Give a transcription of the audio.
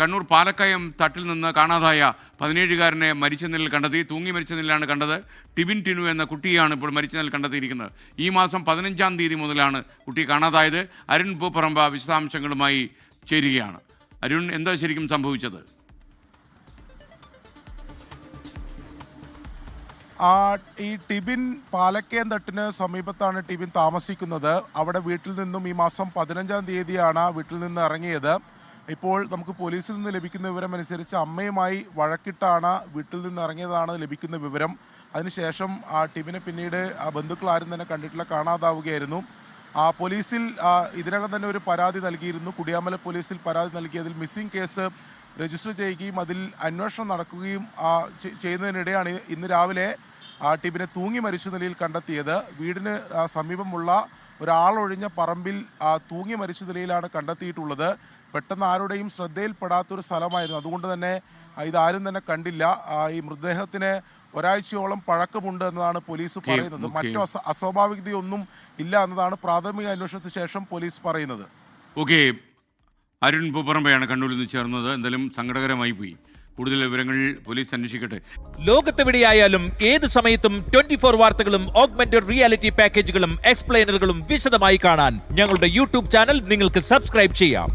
കണ്ണൂർ പാലക്കയം തട്ടിൽ നിന്ന് കാണാതായ 17-കാരനെ മരിച്ച നിലയിൽ കണ്ടെത്തി. തൂങ്ങി മരിച്ച നിലയിലാണ് കണ്ടത്. ടിബിൻ ടിനു എന്ന കുട്ടിയാണ് ഇപ്പോൾ മരിച്ച നിലയിൽ കണ്ടെത്തിയിരിക്കുന്നത്. ഈ മാസം 15-ാം തീയതി മുതലാണ് കുട്ടി കാണാതായത്. അരുൺ പൂപ്പറമ്പ വിശദാംശങ്ങളുമായി ചേരുകയാണ്. അരുൺ, എന്താ ശരിക്കും സംഭവിച്ചത്? ഈ ടിബിൻ പാലക്കയം തട്ടിന് സമീപത്താണ് ടിബിൻ താമസിക്കുന്നത്. അവിടെ വീട്ടിൽ നിന്നും ഈ മാസം 15-ാം തീയതിയാണ് വീട്ടിൽ നിന്ന് ഇറങ്ങിയത്. ഇപ്പോൾ നമുക്ക് പോലീസിൽ നിന്ന് ലഭിക്കുന്ന വിവരം അനുസരിച്ച് അമ്മയുമായി വഴക്കിട്ടാണ് വീട്ടിൽ നിന്ന് ഇറങ്ങിയതാണ് ലഭിക്കുന്ന വിവരം. അതിനുശേഷം ടിബിനെ പിന്നീട് ബന്ധുക്കൾ ആരും തന്നെ കണ്ടിട്ടില്ല, കാണാതാവുകയായിരുന്നു. പോലീസിൽ ഇതിനകം തന്നെ ഒരു പരാതി നൽകിയിരുന്നു. കുടിയാമല പോലീസിൽ പരാതി നൽകിയതിൽ മിസ്സിംഗ് കേസ് രജിസ്റ്റർ ചെയ്യുകയും അതിൽ അന്വേഷണം നടക്കുകയും ചെയ്യുന്നതിനിടെയാണ് ഇന്ന് രാവിലെ ടിബിനെ തൂങ്ങി മരിച്ച നിലയിൽ കണ്ടെത്തിയത്. വീടിന് സമീപമുള്ള ഒരാളൊഴിഞ്ഞ പറമ്പിൽ തൂങ്ങി മരിച്ച നിലയിലാണ് കണ്ടെത്തിയിട്ടുള്ളത്. പെട്ടെന്ന് ആരുടെയും ശ്രദ്ധയിൽപ്പെടാത്തൊരു സ്ഥലമായിരുന്നു. അതുകൊണ്ട് തന്നെ ഇതാരും തന്നെ കണ്ടില്ല. ഈ മൃതദേഹത്തിന് ഒരാഴ്ചയോളം പഴക്കമുണ്ട് എന്നതാണ് പോലീസ് പറയുന്നത്. മറ്റു അസ്വാഭാവികതയൊന്നും ഇല്ല എന്നതാണ് പ്രാഥമിക അന്വേഷണത്തിന് ശേഷം പോലീസ് പറയുന്നത്. ഓക്കെ, അരുൺ പൂപ്പറമ്പയാണ് കണ്ണൂരിൽ നിന്ന് ചേർന്നത്. എന്തായാലും സങ്കടകരമായി പോയി. കൂടുതൽ വിവരങ്ങൾ പോലീസ് അന്വേഷിക്കട്ടെ. ലോകത്തെവിടെയായാലും ഏത് സമയത്തും 24 വാർത്തകളും ഓഗ്മെന്റഡ് റിയാലിറ്റി പാക്കേജുകളും എക്സ്പ്ലെയിനറുകളും വിശദമായി കാണാൻ ഞങ്ങളുടെ യൂട്യൂബ് ചാനൽ നിങ്ങൾക്ക് സബ്സ്ക്രൈബ് ചെയ്യാം.